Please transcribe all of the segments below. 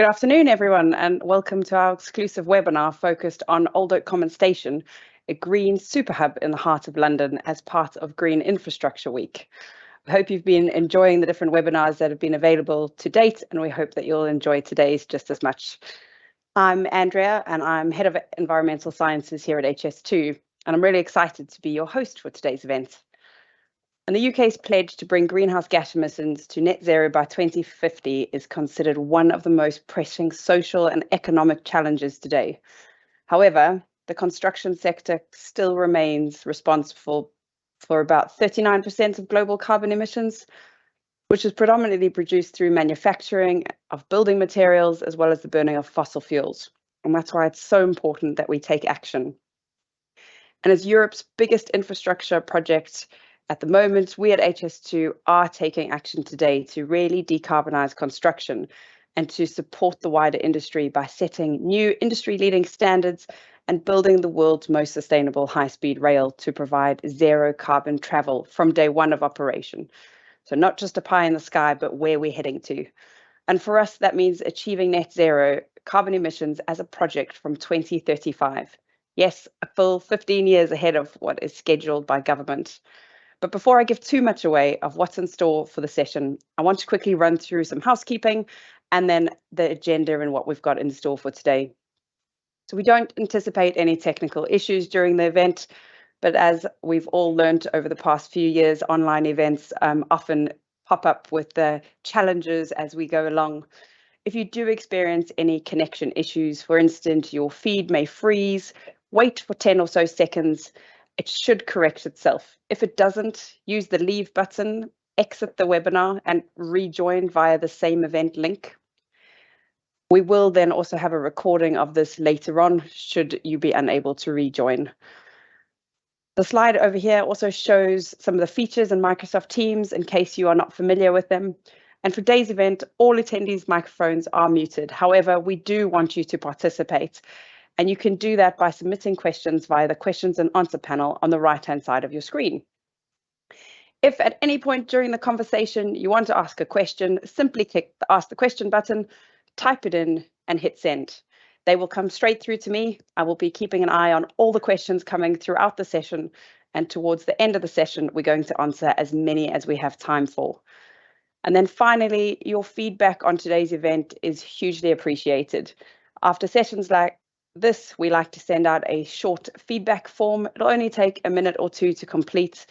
Good afternoon, everyone, and welcome to our exclusive webinar focused on Old Oak Common Station, a green super hub in the heart of London as part of Green Infrastructure Week. I hope you've been enjoying the different webinars that have been available to date, and we hope that you'll enjoy today's just as much. I'm Andrea, and I'm Head of Environmental Sciences here at HS2, and I'm really excited to be your host for today's event. And the UK's pledge to bring greenhouse gas emissions to net zero by 2050 is considered one of the most pressing social and economic challenges today. However, the construction sector still remains responsible for about 39% of global carbon emissions, which is predominantly produced through manufacturing of building materials as well as the burning of fossil fuels. And that's why it's so important that we take action. And as Europe's biggest infrastructure project, at the moment, we at HS2 are taking action today to really decarbonise construction and to support the wider industry by setting new industry-leading standards and building the world's most sustainable high-speed rail to provide zero carbon travel from day one of operation. So not just a pie in the sky, but where we're heading to. And for us, that means achieving net zero carbon emissions as a project from 2035. Yes, a full 15 years ahead of what is scheduled by government. But before I give too much away of what's in store for the session, I want to quickly run through some housekeeping and then the agenda and what we've got in store for today. So we don't anticipate any technical issues during the event, but as we've all learned over the past few years, online events often pop up with the challenges as we go along. If you do experience any connection issues, for instance, your feed may freeze, wait for 10 or so seconds, it should correct itself. If it doesn't, use the leave button, exit the webinar and rejoin via the same event link. We will then also have a recording of this later on, should you be unable to rejoin. The slide over here also shows some of the features in Microsoft Teams in case you are not familiar with them. And for today's event, all attendees' microphones are muted. However, we do want you to participate. And you can do that by submitting questions via the questions and answer panel on the right-hand side of your screen. If at any point during the conversation you want to ask a question, simply click the Ask the Question button, type it in and hit send. They will come straight through to me. I will be keeping an eye on all the questions coming throughout the session. And towards the end of the session, we're going to answer as many as we have time for. And then finally, your feedback on today's event is hugely appreciated. After sessions like this, we like to send out a short feedback form. It'll only take a minute or two to complete.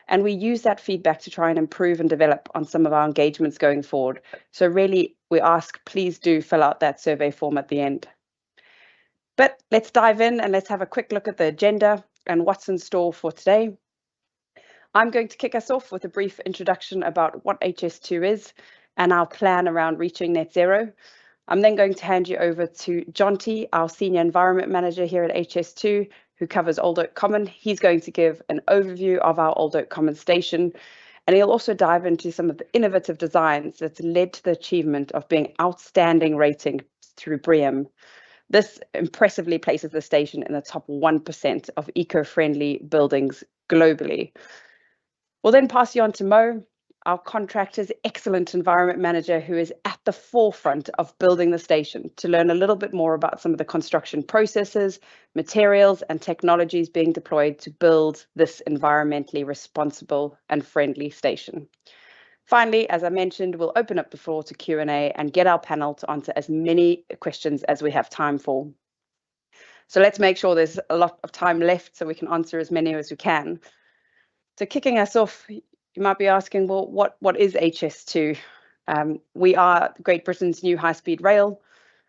And we use that feedback to try and improve and develop on some of our engagements going forward. So really, we ask, please do fill out that survey form at the end. But let's dive in and let's have a quick look at the agenda and what's in store for today. I'm going to kick us off with a brief introduction about what HS2 is and our plan around reaching net zero. I'm then going to hand you over to Jonty, our Senior Environment Manager here at HS2, who covers Old Oak Common. He's going to give an overview of our Old Oak Common Station, and he'll also dive into some of the innovative designs that's led to the achievement of being outstanding rating through BREEAM. This impressively places the station in the top 1% of eco-friendly buildings globally. We'll then pass you on to Mo, our contractor's excellent environment manager, who is at the forefront of building the station, to learn a little bit more about some of the construction processes, materials and technologies being deployed to build this environmentally responsible and friendly station. Finally, as I mentioned, we'll open up the floor to Q&A and get our panel to answer as many questions as we have time for. So let's make sure there's a lot of time left so we can answer as many as we can. So kicking us off, you might be asking, well, what is HS2? We are Great Britain's new high-speed rail,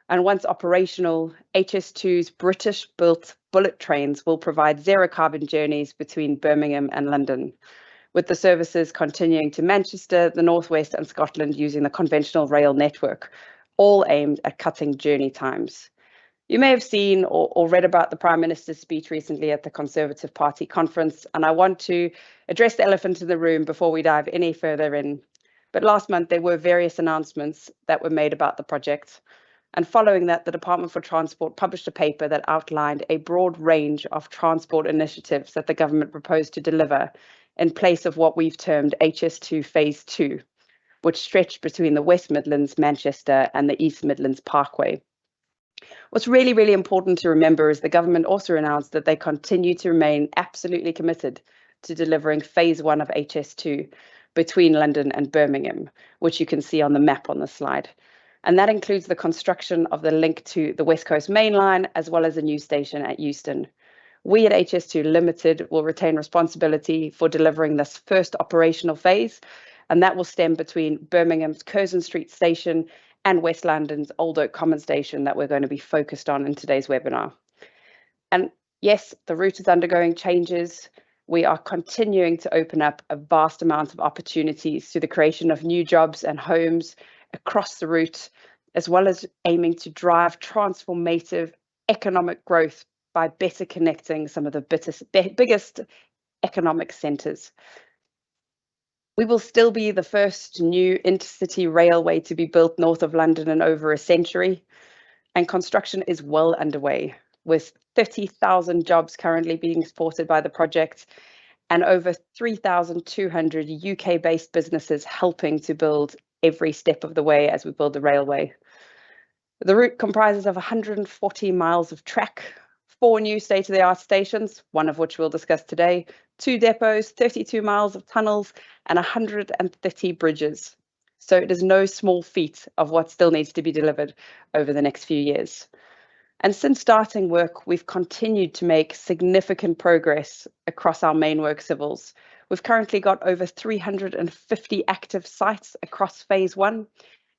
and once operational, HS2's British-built bullet trains will provide zero-carbon journeys between Birmingham and London, with the services continuing to Manchester, the North West and Scotland using the conventional rail network, all aimed at cutting journey times. You may have seen or read about the Prime Minister's speech recently at the Conservative Party conference, and I want to address the elephant in the room before we dive any further in. But last month, there were various announcements that were made about the project. And following that, the Department for Transport published a paper that outlined a broad range of transport initiatives that the government proposed to deliver in place of what we've termed HS2 Phase 2. which stretch between the West Midlands, Manchester, and the East Midlands Parkway. What's really, really important to remember is the government also announced that they continue to remain absolutely committed to delivering phase 1 of HS2 between London and Birmingham, which you can see on the map on the slide. And that includes the construction of the link to the West Coast Main Line, as well as a new station at Euston. We at HS2 Limited will retain responsibility for delivering this first operational phase, and that will stem between Birmingham's Curzon Street Station and West London's Old Oak Common Station that we're going to be focused on in today's webinar. And yes, the route is undergoing changes. We are continuing to open up a vast amount of opportunities through the creation of new jobs and homes across the route, as well as aiming to drive transformative economic growth by better connecting some of the biggest economic centres. We will still be the first new intercity railway to be built north of London in over a century, and construction is well underway, with 30,000 jobs currently being supported by the project and over 3,200 UK-based businesses helping to build every step of the way as we build the railway. The route comprises of 140 miles of track, 4 new state-of-the-art stations, one of which we'll discuss today, 2 depots, 32 miles of tunnels, and 130 bridges. So it is no small feat of what still needs to be delivered over the next few years. And since starting work, we've continued to make significant progress across our main work civils. We've currently got over 350 active sites across phase 1,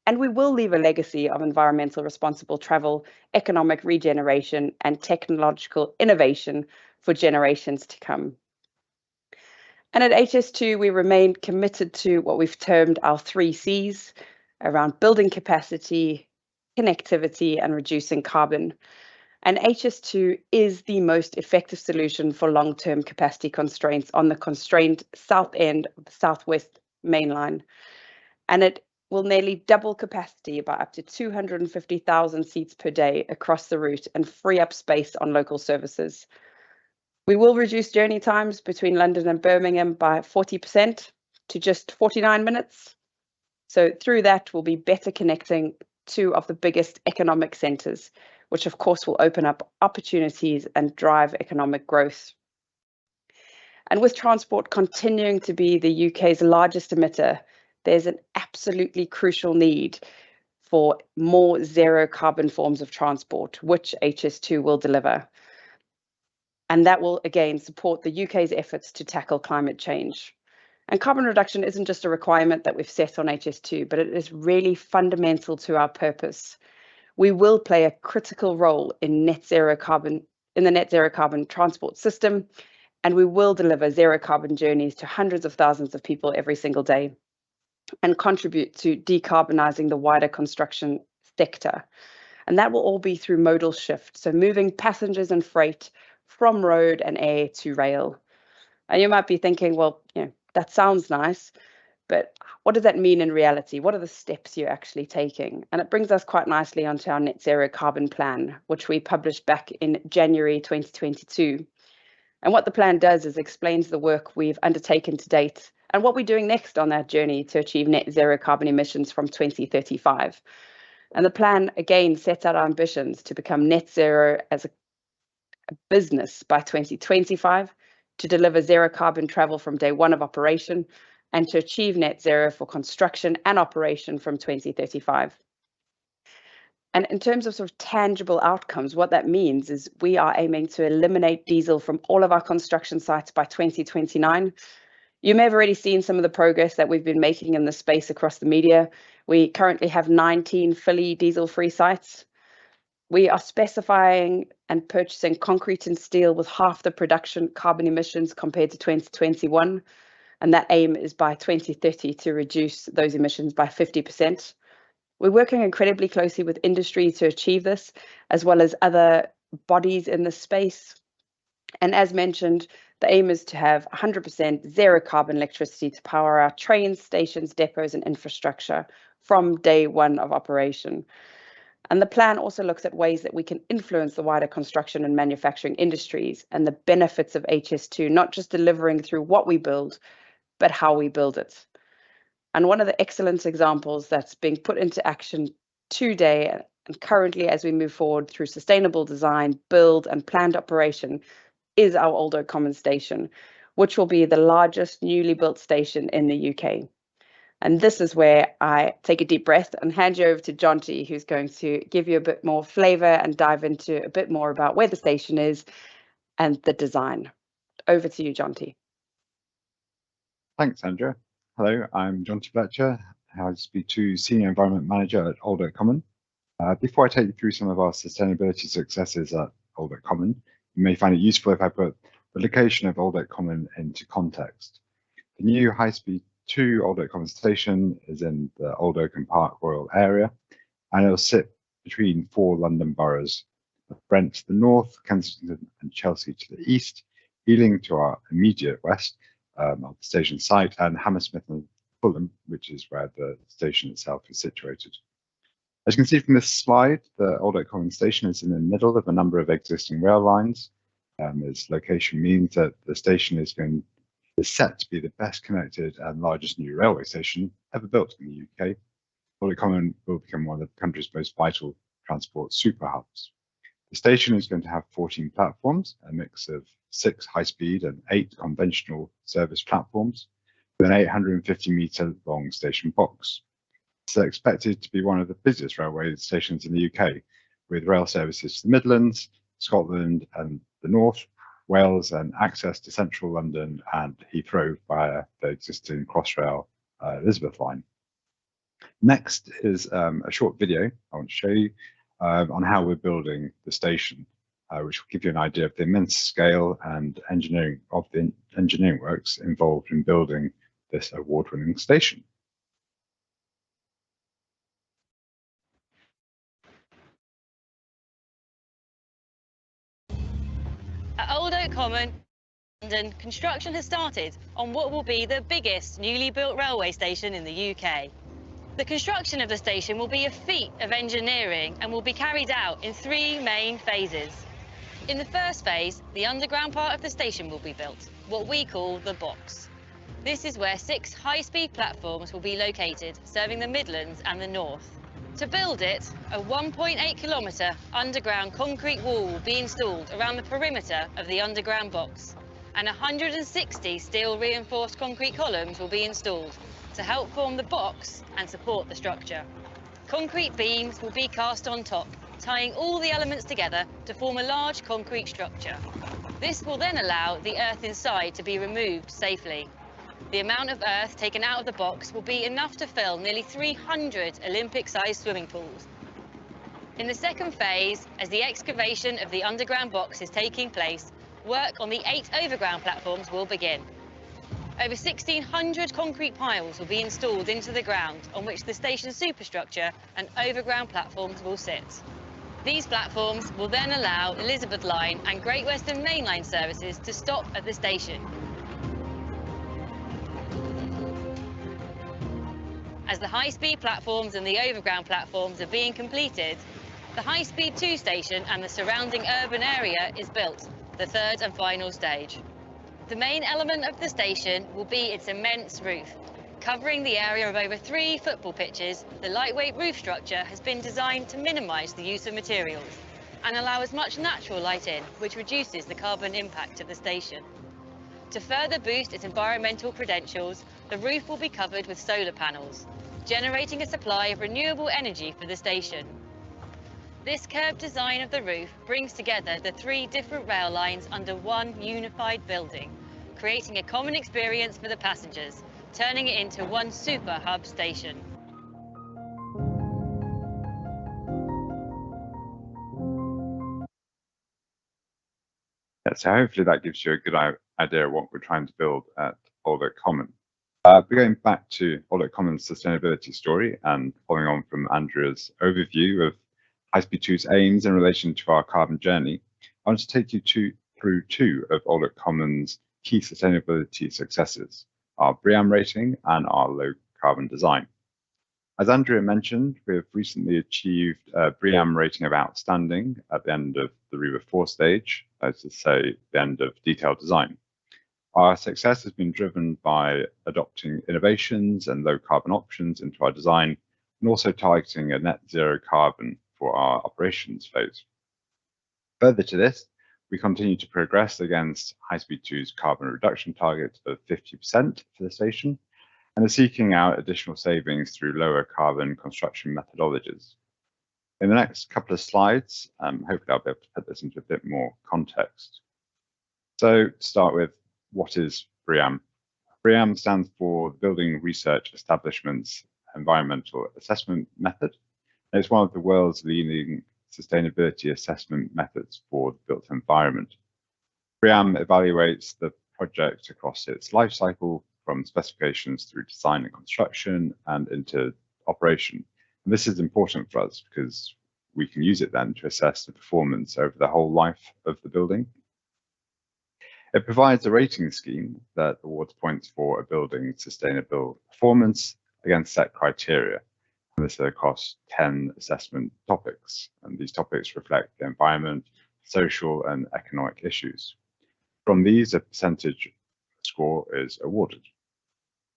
and we will leave a legacy of environmental responsible travel, economic regeneration, and technological innovation for generations to come. And at HS2, we remain committed to what we've termed our 3 Cs around building capacity, connectivity, and reducing carbon. And HS2 is the most effective solution for long-term capacity constraints on the constrained south end of the Southwest Main Line. And it will nearly double capacity by up to 250,000 seats per day across the route and free up space on local services. We will reduce journey times between London and Birmingham by 40% to just 49 minutes. So through that, we'll be better connecting 2 of the biggest economic centres, which of course will open up opportunities and drive economic growth. And with transport continuing to be the UK's largest emitter, there's an absolutely crucial need for more zero carbon forms of transport, which HS2 will deliver. And that will again support the UK's efforts to tackle climate change. And carbon reduction isn't just a requirement that we've set on HS2, but it is really fundamental to our purpose. We will play a critical role in the net zero carbon transport system, and we will deliver zero carbon journeys to hundreds of thousands of people every single day and contribute to decarbonising the wider construction sector. And that will all be through modal shift, so moving passengers and freight from road and air to rail. And you might be thinking, well, that sounds nice, but what does that mean in reality? What are the steps you're actually taking? And it brings us quite nicely onto our net zero carbon plan, which we published back in January 2022. And what the plan does is explains the work we've undertaken to date and what we're doing next on that journey to achieve net zero carbon emissions from 2035. And the plan again sets out our ambitions to become net zero as a business by 2025, to deliver zero carbon travel from day 1 of operation, and to achieve net zero for construction and operation from 2035. And in terms of sort of tangible outcomes, what that means is we are aiming to eliminate diesel from all of our construction sites by 2029. You may have already seen some of the progress that we've been making in this space across the media. We currently have 19 fully diesel-free sites. We are specifying and purchasing concrete and steel with half the production carbon emissions compared to 2021. And that aim is by 2030 to reduce those emissions by 50%. We're working incredibly closely with industry to achieve this, as well as other bodies in the space. And as mentioned, the aim is to have 100% zero carbon electricity to power our trains, stations, depots, and infrastructure from day 1 of operation. And the plan also looks at ways that we can influence the wider construction and manufacturing industries and the benefits of HS2, not just delivering through what we build, but how we build it. and one of the excellent examples that's being put into action today and currently as we move forward through sustainable design, build and planned operation is our Old Oak Common station, which will be the largest newly built station in the UK. And this is where I take a deep breath and hand you over to Jonty, who's going to give you a bit more flavour and dive into a bit more about where the station is and the design. Over to you, Jonty. Thanks, Andrea. Hello, I'm Jonty Fletcher, HS2’s Senior Environment Manager at Old Oak Common. Before I take you through some of our sustainability successes at Old Oak Common, you may find it useful if I put the location of Old Oak Common into context. The new high-speed 2 Old Oak Common station is in the Old Oakham Park Royal area, and it'll sit between 4 London boroughs: Brent to the north, Kensington and Chelsea to the east, Ealing to our immediate west of the station site, and Hammersmith and Fulham, which is where the station itself is situated. As you can see from this slide, the Old Oak Common station is in the middle of a number of existing rail lines. Its location means that the station is set to be the best connected and largest new railway station ever built in the UK. Old Oak Common will become one of the country's most vital transport super hubs. The station is going to have 14 platforms, a mix of 6 high-speed and 8 conventional service platforms, with an 850-metre long station box. It's expected to be one of the busiest railway stations in the UK, with rail services to the Midlands, Scotland and the North, Wales, and access to central London and Heathrow via the existing Crossrail Elizabeth line. Next is a short video I want to show you on how we're building the station, which will give you an idea of the immense scale and engineering works involved in building this award-winning station. At Old Oak Common, London, construction has started on what will be the biggest newly built railway station in the UK. The construction of the station will be a feat of engineering and will be carried out in 3 main phases. In the first phase, the underground part of the station will be built, what we call the box. This is where 6 high-speed platforms will be located, serving the Midlands and the North. To build it, a 1.8-kilometre underground concrete wall will be installed around the perimeter of the underground box, and 160 steel reinforced concrete columns will be installed to help form the box and support the structure. Concrete beams will be cast on top, tying all the elements together to form a large concrete structure. This will then allow the earth inside to be removed safely. The amount of earth taken out of the box will be enough to fill nearly 300 Olympic-sized swimming pools. In the second phase, as the excavation of the underground box is taking place, work on the 8 overground platforms will begin. Over 1,600 concrete piles will be installed into the ground on which the station's superstructure and overground platforms will sit. These platforms will then allow Elizabeth Line and Great Western Main Line services to stop at the station. As the high-speed platforms and the overground platforms are being completed, the high-speed 2 station and the surrounding urban area is built, the third and final stage. The main element of the station will be its immense roof. Covering the area of over 3 football pitches, the lightweight roof structure has been designed to minimise the use of materials and allow as much natural light in, which reduces the carbon impact of the station. To further boost its environmental credentials, the roof will be covered with solar panels, generating a supply of renewable energy for the station. This curved design of the roof brings together the 3 different rail lines under one unified building, creating a common experience for the passengers, turning it into one super hub station. So hopefully that gives you a good idea of what we're trying to build at Old Oak Common. We're going back to Old Oak Common's sustainability story and following on from Andrea's overview of High-Speed 2's aims in relation to our carbon journey, I want to take you through 2 of Old Oak Common's key sustainability successes, our BREEAM rating and our low carbon design. As Andrea mentioned, we have recently achieved a BREEAM rating of outstanding at the end of the REBA 4 stage, that is to say, the end of detailed design. Our success has been driven by adopting innovations and low carbon options into our design, and also targeting a net zero carbon for our operations phase. Further to this, we continue to progress against HS2’s carbon reduction target of 50% for the station, and are seeking out additional savings through lower carbon construction methodologies. In the next couple of slides, hopefully I'll be able to put this into a bit more context. So to start with, what is BREEAM? BREEAM stands for Building Research Establishment's Environmental Assessment Method. And it's one of the world's leading sustainability assessment methods for the built environment. BREEAM evaluates the project across its life cycle, from specifications through design and construction and into operation. And this is important for us because we can use it then to assess the performance over the whole life of the building. It provides a rating scheme that awards points for a building's sustainable performance against set criteria. And this is across 10 assessment topics. And these topics reflect the environment, social and economic issues. From these, a percentage score is awarded.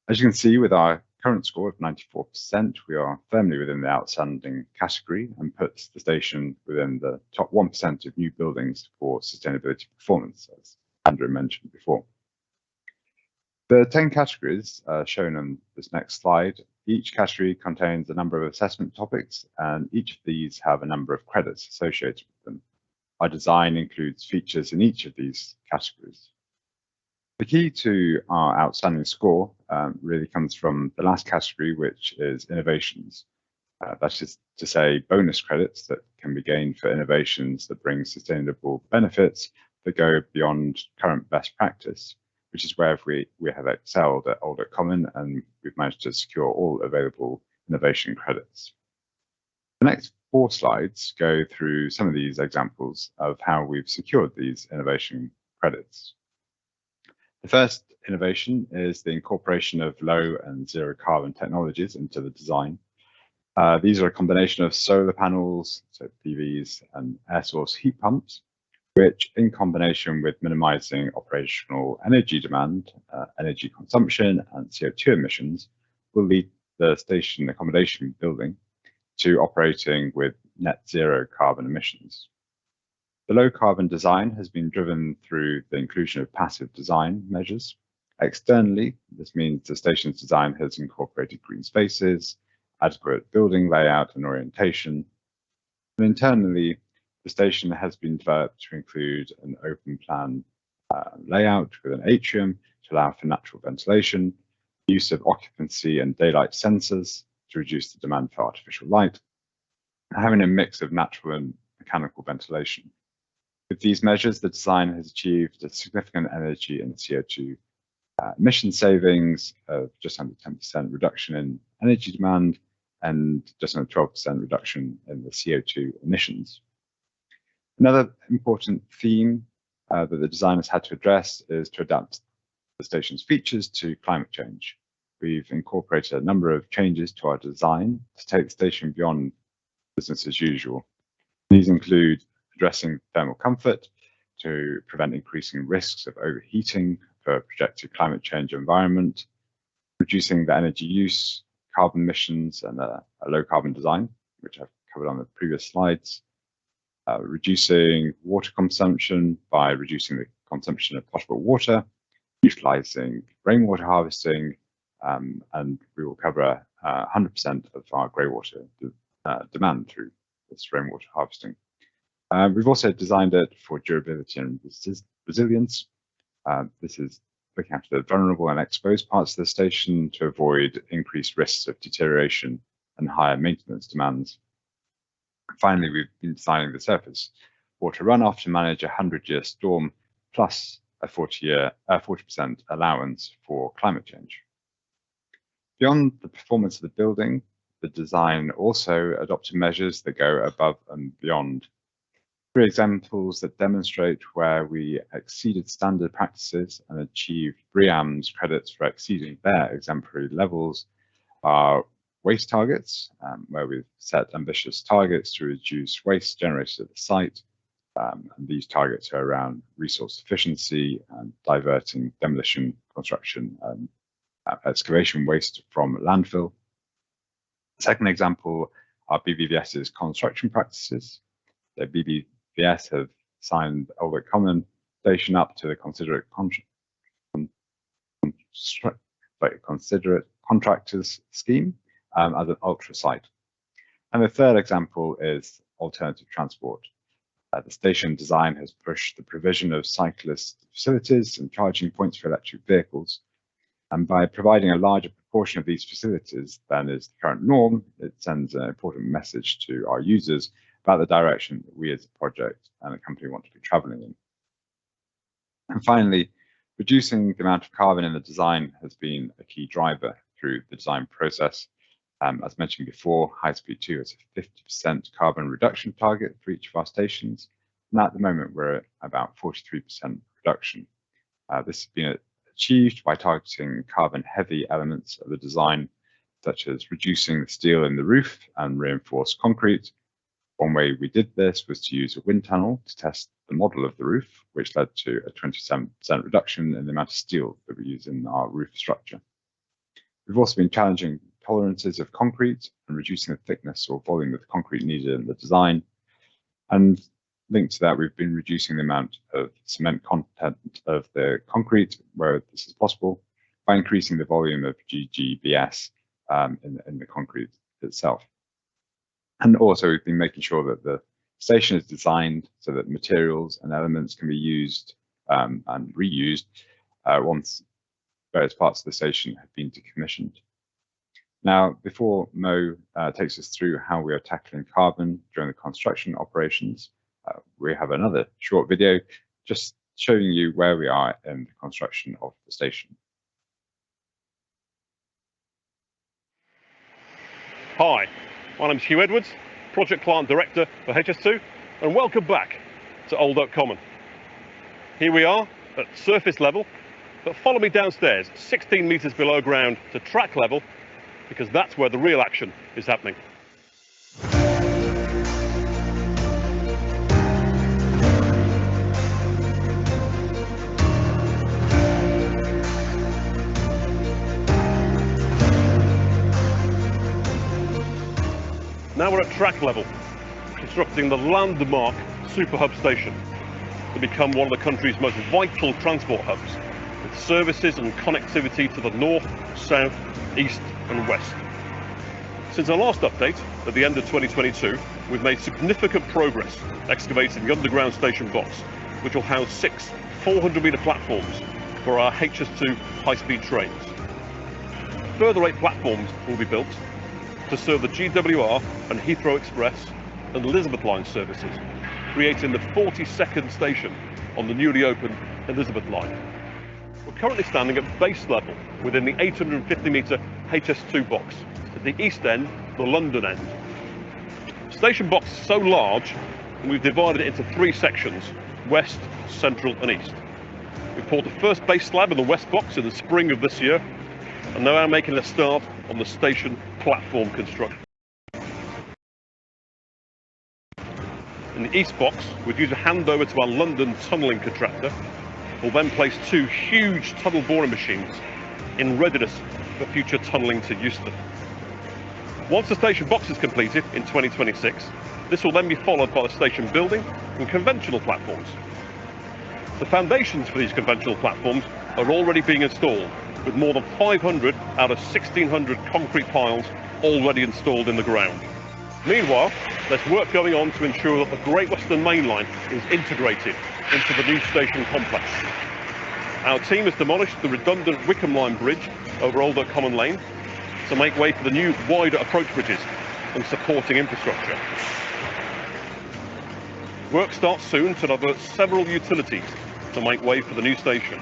As you can see, with our current score of 94%, we are firmly within the outstanding category and puts the station within the top 1% of new buildings for sustainability performance, as Andrea mentioned before. The 10 categories shown on this next slide, each category contains a number of assessment topics, and each of these have a number of credits associated with them. Our design includes features in each of these categories. The key to our outstanding score really comes from the last category, which is innovations. That is to say, bonus credits that can be gained for innovations that bring sustainable benefits that go beyond current best practice, which is where we have excelled at Old Common, and we've managed to secure all available innovation credits. The next 4 slides go through some of these examples of how we've secured these innovation credits. The first innovation is the incorporation of low and zero carbon technologies into the design. These are a combination of solar panels, so PVs, and air source heat pumps, which in combination with minimizing operational energy demand, energy consumption, and CO2 emissions will lead the station accommodation building to operating with net zero carbon emissions. The low carbon design has been driven through the inclusion of passive design measures. Externally, this means the station's design has incorporated green spaces, adequate building layout and orientation. And internally, the station has been developed to include an open plan layout with an atrium to allow for natural ventilation, use of occupancy and daylight sensors to reduce the demand for artificial light, and having a mix of natural and mechanical ventilation. With these measures, the design has achieved a significant energy and CO2 emission savings of just under 10% reduction in energy demand and just under 12% reduction in the CO2 emissions. Another important theme that the design has had to address is to adapt the station's features to climate change. We've incorporated a number of changes to our design to take the station beyond business as usual. These include addressing thermal comfort to prevent increasing risks of overheating for a projected climate change environment, reducing the energy use, carbon emissions, and a low carbon design, which I've covered on the previous slides, reducing water consumption by reducing the consumption of potable water, utilizing rainwater harvesting, and we will cover 100% of our grey water demand through this rainwater harvesting. We've also designed it for durability and resilience. This is looking after the vulnerable and exposed parts of the station to avoid increased risks of deterioration and higher maintenance demands. Finally, we've been designing the surface water runoff to manage a 100-year storm plus a 40% allowance for climate change. Beyond the performance of the building, the design also adopted measures that go above and beyond. 3 examples that demonstrate where we exceeded standard practices and achieved BREEAM's credits for exceeding their exemplary levels are waste targets, where we've set ambitious targets to reduce waste generated at the site, And these targets are around resource efficiency and diverting demolition, construction, and excavation waste from landfill. The second example are BBVS's construction practices. The BBVS have signed Old Oak Common Station up to the Considerate Contractors Scheme as an ultra site. And the third example is alternative transport. The station design has pushed the provision of cyclist facilities and charging points for electric vehicles. And by providing a larger proportion of these facilities than is the current norm, it sends an important message to our users about the direction that we as a project and a company want to be traveling in. And finally, reducing the amount of carbon in the design has been a key driver through the design process. As mentioned before, High Speed 2 has a 50% carbon reduction target for each of our stations. And at the moment, we're at about 43% reduction. This has been achieved by targeting carbon-heavy elements of the design, such as reducing the steel in the roof and reinforced concrete. One way we did this was to use a wind tunnel to test the model of the roof, which led to a 27% reduction in the amount of steel that we use in our roof structure. We've also been challenging tolerances of concrete and reducing the thickness or volume of concrete needed in the design. And linked to that, we've been reducing the amount of cement content of the concrete where this is possible by increasing the volume of GGBS in the concrete itself. And also, we've been making sure that the station is designed so that materials and elements can be used and reused once various parts of the station have been decommissioned. Now, before Mo takes us through how we are tackling carbon during the construction operations, we have another short video just showing you where we are in the construction of the station. Hi, my name is Hugh Edwards, Project Plant Director for HS2, and welcome back to Old Oak Common. Here we are at surface level, but follow me downstairs, 16 metres below ground to track level, because that's where the real action is happening. Now we're at track level, constructing the landmark Super Hub station to become one of the country's most vital transport hubs, with services and connectivity to the north, south, east and west. Since our last update at the end of 2022, we've made significant progress excavating the underground station box, which will house 6 400-metre platforms for our HS2 high-speed trains. Further 8 platforms will be built to serve the GWR and Heathrow Express and Elizabeth line services, creating the 42nd station on the newly opened Elizabeth line. We're currently standing at base level within the 850-metre HS2 box at the east end, the London end. Station box is so large, and we've divided it into 3 sections, west, central and east. We poured the first base slab in the west box in the spring of this year, and now I'm making a start on the station platform construction. In the east box, we've used a handover to our London tunnelling contractor. We'll then place 2 huge tunnel boring machines in readiness for future tunnelling to Euston. Once the station box is completed in 2026, this will then be followed by the station building and conventional platforms. The foundations for these conventional platforms are already being installed, with more than 500 out of 1,600 concrete piles already installed in the ground. Meanwhile, there's work going on to ensure that the Great Western Main Line is integrated into the new station complex. Our team has demolished the redundant Wickham Line bridge over Old Oak Common Lane to make way for the new wider approach bridges and supporting infrastructure. Work starts soon to divert several utilities to make way for the new station.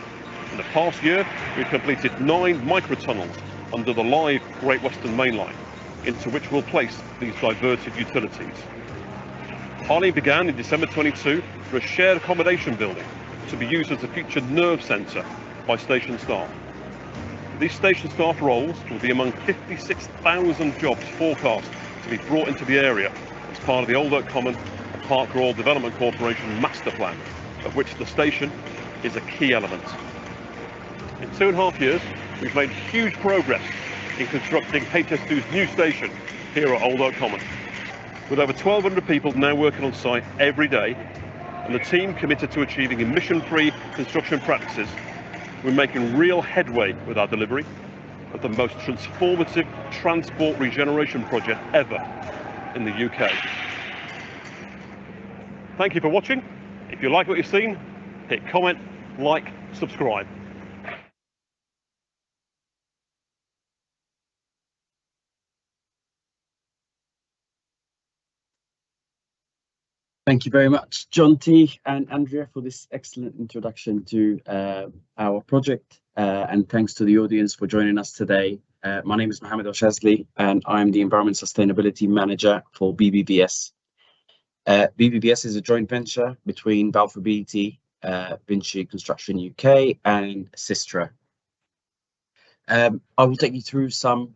In the past year, we've completed 9 microtunnels under the live Great Western Main Line, into which we'll place these diverted utilities. Piling began in December 22 for a shared accommodation building to be used as a future nerve centre by station staff. These station staff roles will be among 56,000 jobs forecast to be brought into the area as part of the Old Oak Common Park Royal Development Corporation master plan, of which the station is a key element. In 2.5 years, we've made huge progress in constructing HS2's new station here at Old Oak Common. With over 1,200 people now working on site every day, and the team committed to achieving emission-free construction practices, we're making real headway with our delivery of the most transformative transport regeneration project ever in the UK. Thank you for watching. If you like what you've seen, hit comment, like, subscribe. Thank you very much, John T. and Andrea, for this excellent introduction to our project. And thanks to the audience for joining us today. My name is Mohammed Al-Shazli, and I'm the Environment Sustainability Manager for BBBS. BBBS is a joint venture between Balfour Beatty, Vinci Construction UK, and Sistra. I will take you through some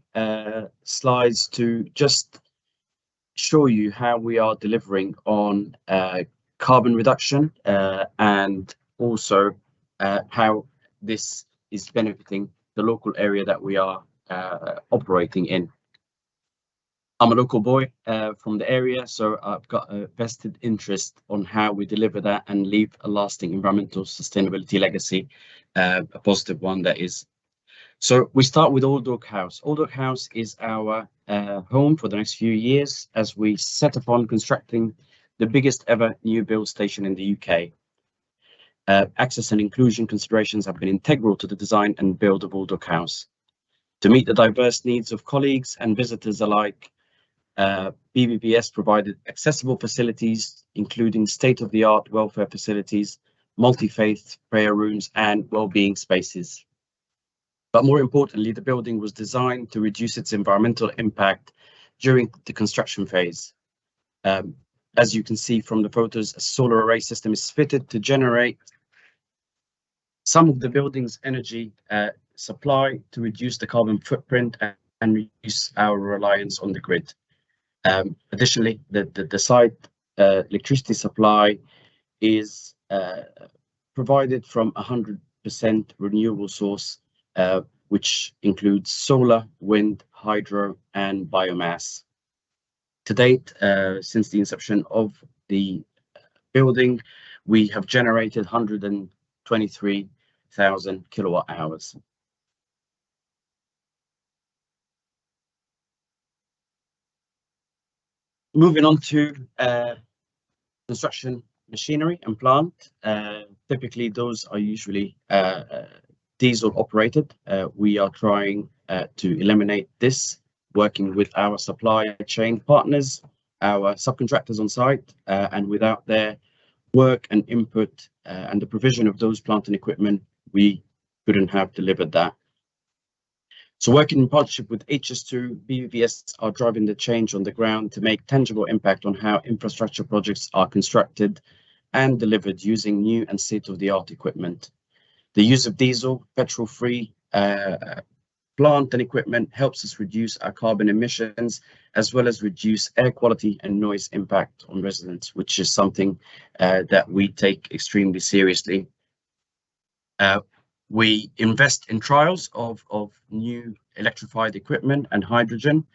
slides to just show you how we are delivering on carbon reduction and also how this is benefiting the local area that we are operating in. I'm a local boy from the area, so I've got a vested interest on how we deliver that and leave a lasting environmental sustainability legacy, a positive one that is. So we start with Old Oak House. Old Oak House is our home for the next few years as we set upon constructing the biggest ever new build station in the UK. Access and inclusion considerations have been integral to the design and build of Old Oak House. To meet the diverse needs of colleagues and visitors alike, BBBS provided accessible facilities, including state-of-the-art welfare facilities, multi-faith prayer rooms, and well-being spaces. But more importantly, the building was designed to reduce its environmental impact during the construction phase. As you can see from the photos, a solar array system is fitted to generate some of the building's energy supply to reduce the carbon footprint and reduce our reliance on the grid. Additionally, the site electricity supply is provided from 100% renewable source, which includes solar, wind, hydro, and biomass. To date, since the inception of the building, we have generated 123,000 kilowatt hours. Moving on to construction machinery and plant. Typically, those are usually diesel operated. We are trying to eliminate this, working with our supply chain partners, our subcontractors on site, and without their work and input and the provision of those plant and equipment, we couldn't have delivered that. So working in partnership with HS2, BBBS are driving the change on the ground to make tangible impact on how infrastructure projects are constructed and delivered using new and state-of-the-art equipment. The use of diesel, petrol-free plant and equipment helps us reduce our carbon emissions, as well as reduce air quality and noise impact on residents, which is something that we take extremely seriously. We invest in trials of new electrified equipment and hydrogen.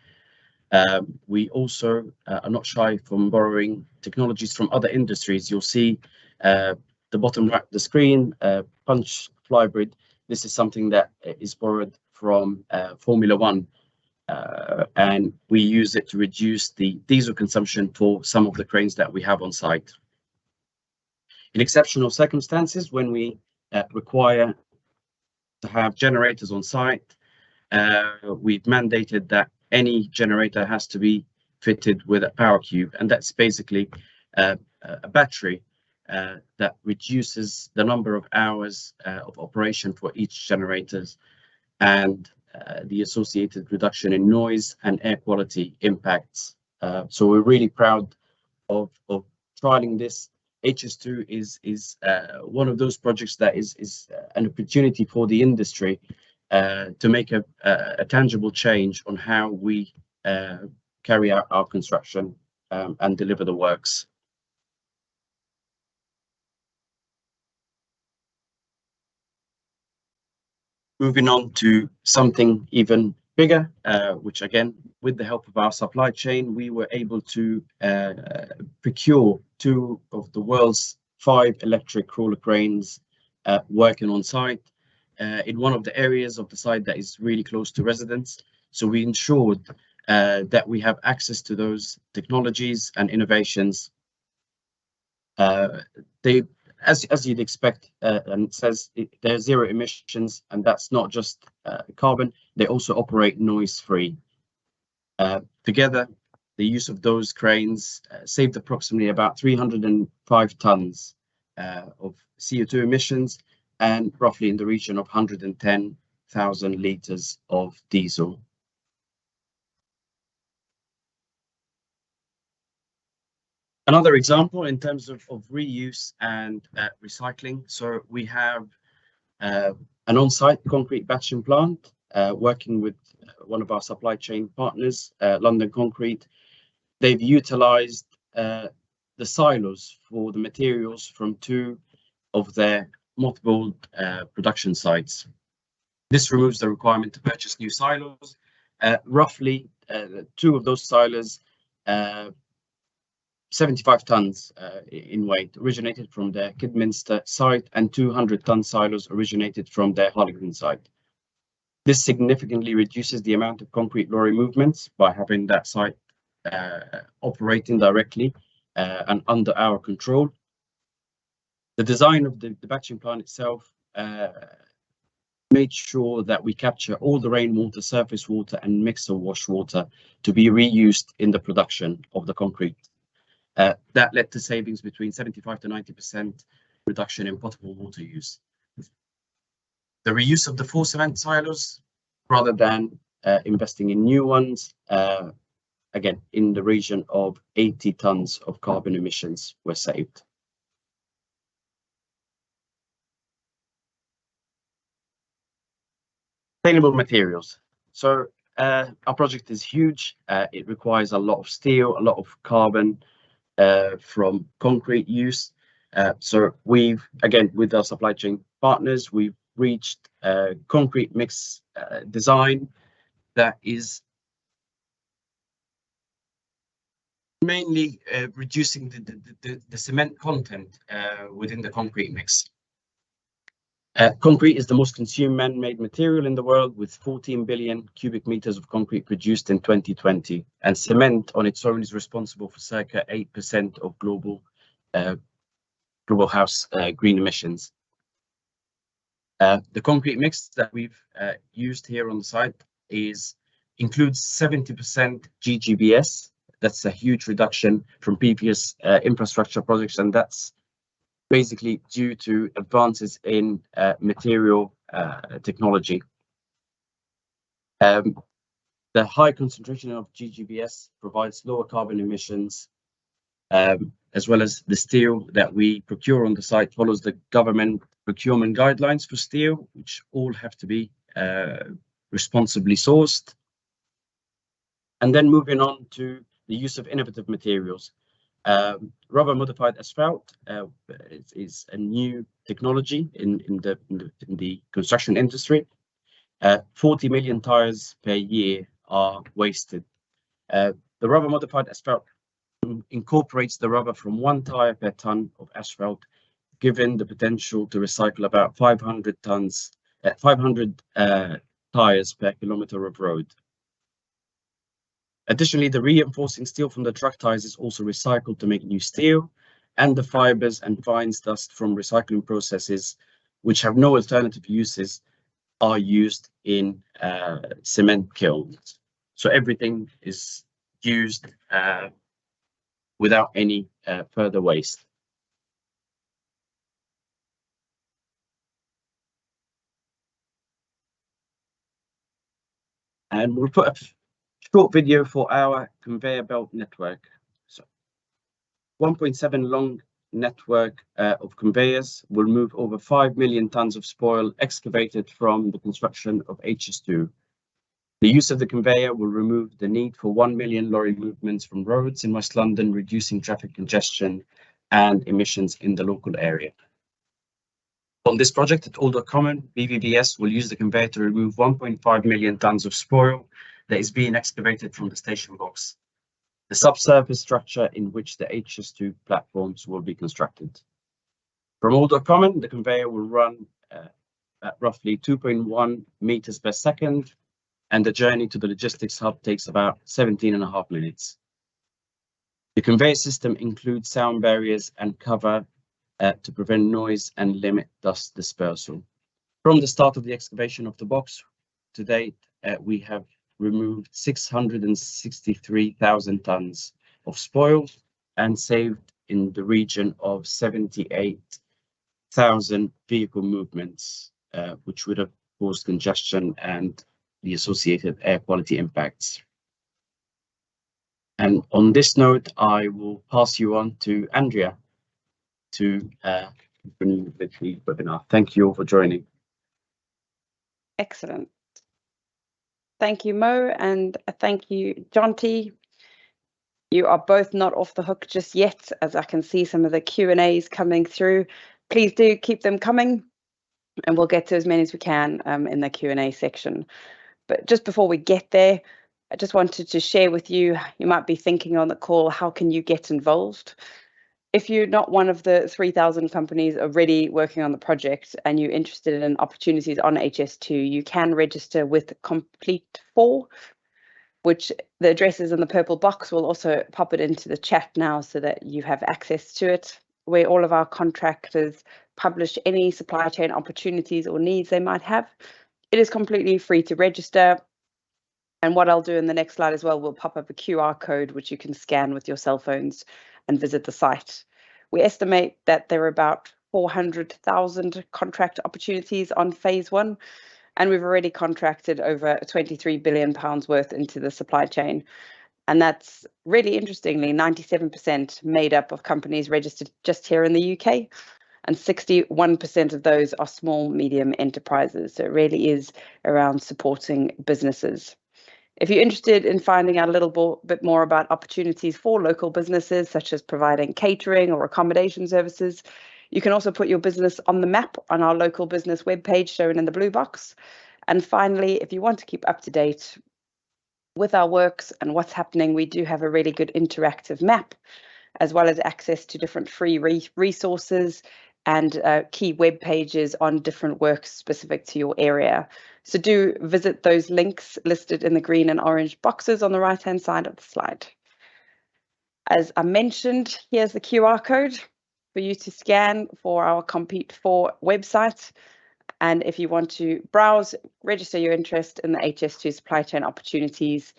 We also are not shy from borrowing technologies from other industries. You'll see the bottom right of the screen, punch flybrid. This is something that is borrowed from Formula One, and we use it to reduce the diesel consumption for some of the cranes that we have on site. In exceptional circumstances, when we require to have generators on site, we've mandated that any generator has to be fitted with a power cube, and that's basically a battery that reduces the number of hours of operation for each generators and the associated reduction in noise and air quality impacts. So we're really proud of trialing this. HS2 is one of those projects that is an opportunity for the industry to make a tangible change on how we carry out our construction and deliver the works. Moving on to something even bigger, which again, with the help of our supply chain, we were able to procure 2 of the world's 5 electric crawler cranes working on site in one of the areas of the site that is really close to residents. So we ensured that we have access to those technologies and innovations. As you'd expect, and it says they're 0 emissions, and that's not just carbon, they also operate noise-free. Together, the use of those cranes saved approximately about 305 tons of CO2 emissions and roughly in the region of 110,000 litres of diesel. Another example in terms of reuse and recycling. So we have an on-site concrete batching plant working with one of our supply chain partners, London Concrete. They've utilized the silos for the materials from 2 of their multiple production sites. This removes the requirement to purchase new silos. Roughly 2 of those silos 75 tons in weight originated from their Kidminster site, and 200-ton silos originated from their Harlequin site. This significantly reduces the amount of concrete lorry movements by having that site operating directly and under our control. The design of the batching plant itself made sure that we capture all the rainwater, surface water, and mixer wash water to be reused in the production of the concrete. That led to savings between 75 to 90% reduction in potable water use. The reuse of the 4 cement silos, rather than investing in new ones, again, in the region of 80 tons of carbon emissions were saved. Sustainable materials. So our project is huge. It requires a lot of steel, a lot of carbon from concrete use. So we've, again, with our supply chain partners, we've reached a concrete mix design that is mainly reducing the cement content within the concrete mix. Concrete is the most consumed man-made material in the world, with 14 billion cubic meters of concrete produced in 2020, and cement on its own is responsible for circa 8% of global house green emissions. The concrete mix that we've used here on the site includes 70% GGBS. That's a huge reduction from previous infrastructure projects, and that's basically due to advances in material technology. The high concentration of GGBS provides lower carbon emissions, as well as the steel that we procure on the site follows the government procurement guidelines for steel, which all have to be responsibly sourced. And then moving on to the use of innovative materials. Rubber modified asphalt is a new technology in the construction industry. 40 million tires per year are wasted. The rubber modified asphalt incorporates the rubber from 1 tire per ton of asphalt, given the potential to recycle about 500 tires per kilometer of road. Additionally, the reinforcing steel from the truck tires is also recycled to make new steel, and the fibers and fines dust from recycling processes, which have no alternative uses, are used in cement kilns. So everything is used without any further waste. And we'll put a short video for our conveyor belt network. So 1.7 long network of conveyors will move over 5 million tons of spoil excavated from the construction of HS2. The use of the conveyor will remove the need for 1 million lorry movements from roads in West London, reducing traffic congestion and emissions in the local area. On this project at Old Oak Common, BVBS will use the conveyor to remove 1.5 million tons of spoil that is being excavated from the station box, the subsurface structure in which the HS2 platforms will be constructed. From Old Oak Common, the conveyor will run at roughly 2.1 meters per second, and the journey to the logistics hub takes about 17.5 minutes. The conveyor system includes sound barriers and cover to prevent noise and limit dust dispersal. From the start of the excavation of the box to date, we have removed 663,000 tons of spoil and saved in the region of 78,000 vehicle movements, which would have caused congestion and the associated air quality impacts. And on this note, I will pass you on to Andrea to continue with the webinar. Thank you all for joining. Excellent. Thank you, Mo, and thank you, Jonty. You are both not off the hook just yet, as I can see some of the Q&As coming through. Please do keep them coming, and we'll get to as many as we can in the Q&A section. But just before we get there, I just wanted to share with you, you might be thinking on the call, how can you get involved? If you're not one of the 3,000 companies already working on the project and you're interested in opportunities on HS2, you can register with Complete4, which the address is in the purple box. We'll also pop it into the chat now so that you have access to it, where all of our contractors publish any supply chain opportunities or needs they might have. It is completely free to register. And what I'll do in the next slide as well, we'll pop up a QR code which you can scan with your cell phones and visit the site. We estimate that there are about 400,000 contract opportunities on phase 1, and we've already contracted over £23 billion worth into the supply chain. And that's really interestingly 97% made up of companies registered just here in the UK, and 61% of those are small, medium enterprises. So it really is around supporting businesses. If you're interested in finding out a little bit more about opportunities for local businesses, such as providing catering or accommodation services, you can also put your business on the map on our local business webpage shown in the blue box. And finally, if you want to keep up to date with our works and what's happening, we do have a really good interactive map, as well as access to different free resources and key web pages on different works specific to your area. So do visit those links listed in the green and orange boxes on the right-hand side of the slide. As I mentioned, here's the QR code for you to scan for our Complete4 website. And if you want to browse, register your interest in the HS2 supply chain opportunities,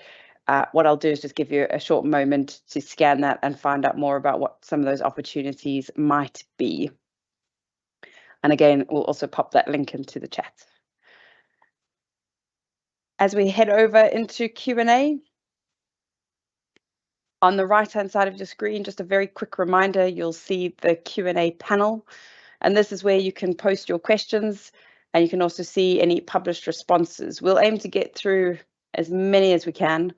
what I'll do is just give you a short moment to scan that and find out more about what some of those opportunities might be. And again, we'll also pop that link into the chat. As we head over into Q&A, on the right-hand side of your screen, just a very quick reminder, you'll see the Q&A panel. And this is where you can post your questions, and you can also see any published responses. We'll aim to get through as many as we can,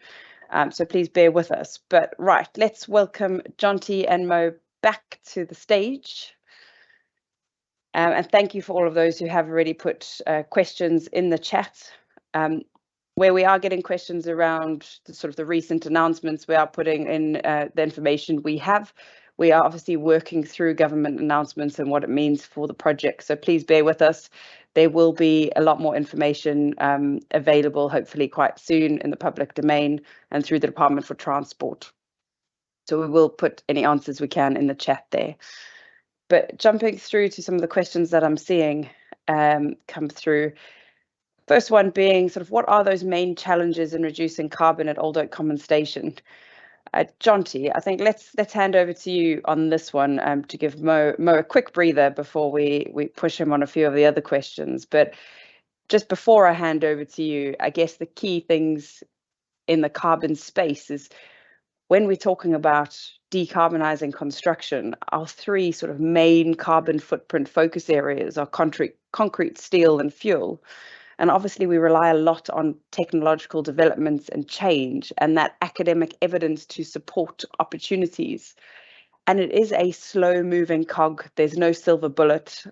so please bear with us. But right, let's welcome Jonty and Mo back to the stage. And thank you for all of those who have already put questions in the chat. Where we are getting questions around the recent announcements, we are putting in the information we have. We are obviously working through government announcements and what it means for the project. So please bear with us. There will be a lot more information available, hopefully quite soon, in the public domain and through the Department for Transport. So we will put any answers we can in the chat there. But jumping through to some of the questions that I'm seeing come through. First one being what are those main challenges in reducing carbon at Old Oak Common Station? Jonty, I think let's hand over to you on this one to give Mo a quick breather before we push him on a few of the other questions. But just before I hand over to you, I guess the key things in the carbon space is when we're talking about decarbonising construction, our three main carbon footprint focus areas are concrete, steel and fuel. And obviously we rely a lot on technological developments and change and that academic evidence to support opportunities. And it is a slow moving cog. There's no silver bullet.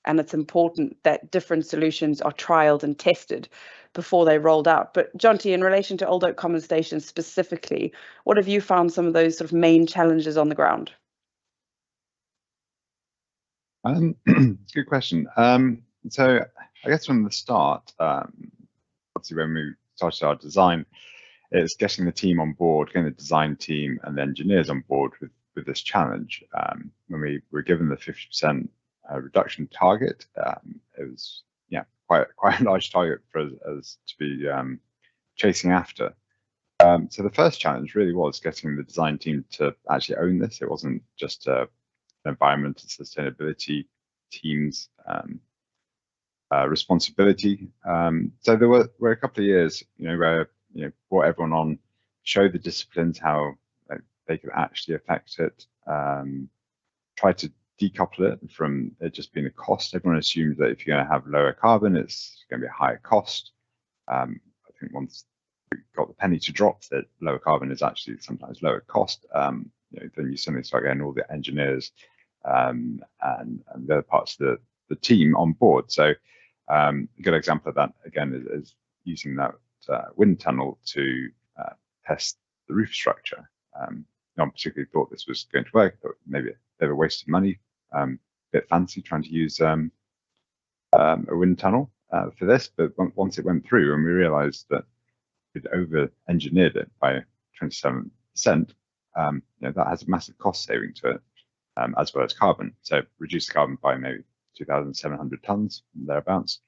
and it's important that different solutions are trialed and tested before they rolled out. But Jonty, in relation to Old Oak Common Station specifically, what have you found some of those sort of main challenges on the ground? Good question. So I guess from the start, obviously when we started our design, it's getting the team on board, getting the design team and the engineers on board with this challenge. When we were given the 50% reduction target, it was quite a large target for us to be chasing after. So the first challenge really was getting the design team to actually own this. It wasn't just environment and sustainability teams responsibility. So there were a couple of years, where brought everyone on, showed the disciplines how they could actually affect it, try to decouple it from it just being a cost. Everyone assumes that if you're going to have lower carbon, it's going to be a higher cost. I think once we got the penny to drop that lower carbon is actually sometimes lower cost, then you suddenly start getting all the engineers and the other parts of the team on board. So a good example of that again is using that wind tunnel to test the roof structure. No one particularly thought this was going to work, but maybe they were wasting money, a bit fancy trying to use a wind tunnel for this. But once it went through and we realized that we'd over-engineered it by 27%, that has a massive cost saving to it, as well as carbon. So reduced carbon by maybe 2,700 tons, thereabouts.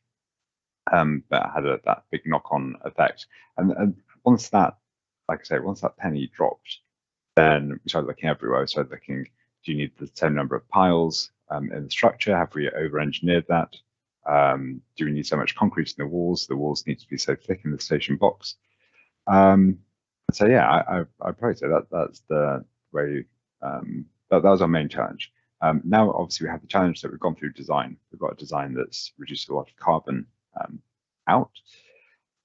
But it had that big knock-on effect. And once that, like I say, once that penny dropped, then we started looking everywhere. We started looking, do you need the same number of piles in the structure? Have we over-engineered that? Do we need so much concrete in the walls? The walls need to be so thick in the station box. So yeah, I'd probably say that's the way, that was our main challenge. Now, obviously, we have the challenge that we've gone through design. We've got a design that's reduced a lot of carbon out,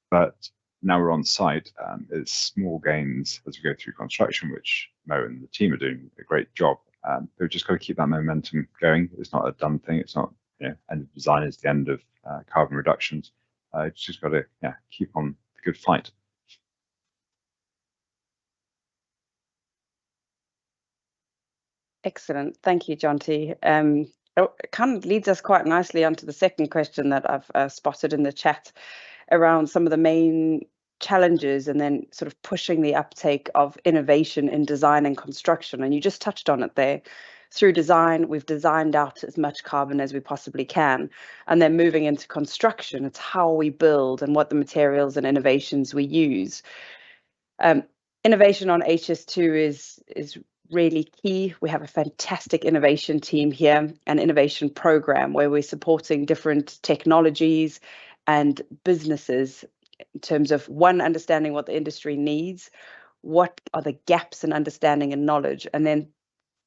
but now we're on site. It's small gains as we go through construction, which Mo and the team are doing a great job. We've just got to keep that momentum going. It's not a done thing. It's not, end of design is the end of carbon reductions. It's just got to keep on the good fight. Excellent. Thank you, Jonty. It kind of leads us quite nicely onto the second question that I've spotted in the chat around some of the main challenges and then sort of pushing the uptake of innovation in design and construction. And you just touched on it there. Through design, we've designed out as much carbon as we possibly can. And then moving into construction, it's how we build and what the materials and innovations we use. Innovation on HS2 is really key. We have a fantastic innovation team here, an innovation program where we're supporting different technologies and businesses in terms of, one, understanding what the industry needs, what are the gaps in understanding and knowledge, and then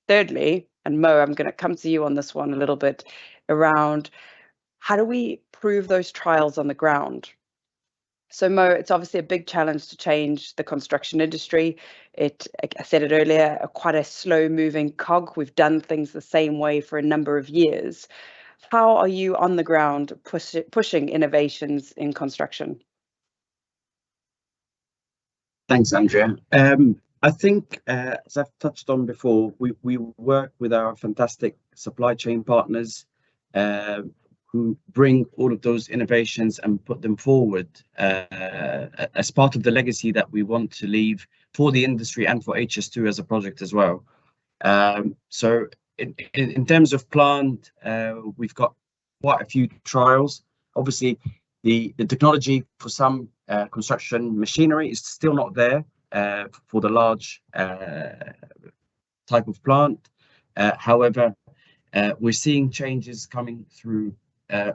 thirdly, and Mo, I'm going to come to you on this one a little bit, around how do we prove those trials on the ground? So Mo, it's obviously a big challenge to change the construction industry. I said it earlier, quite a slow moving cog. We've done things the same way for a number of years. How are you on the ground pushing innovations in construction? Thanks, Andrea. I think, as I've touched on before, we work with our fantastic supply chain partners who bring all of those innovations and put them forward as part of the legacy that we want to leave for the industry and for HS2 as a project as well. So in terms of plant, we've got quite a few trials. Obviously, the technology for some construction machinery is still not there for the large type of plant. However, we're seeing changes coming through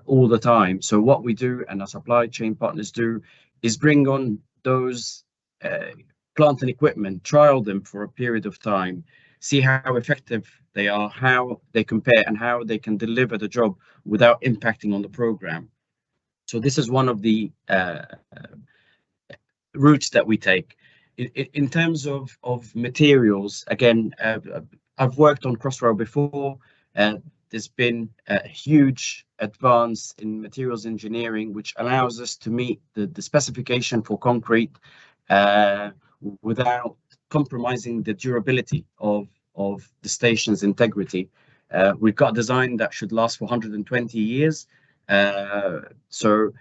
all the time. So what we do and our supply chain partners do is bring on those plant and equipment, trial them for a period of time, see how effective they are, how they compare, and how they can deliver the job without impacting on the program. So this is one of the routes that we take. In terms of materials, again, I've worked on Crossrail before. there's been a huge advance in materials engineering, which allows us to meet the specification for concrete without compromising the durability of the station's integrity. We've got a design that should last for 120 years. So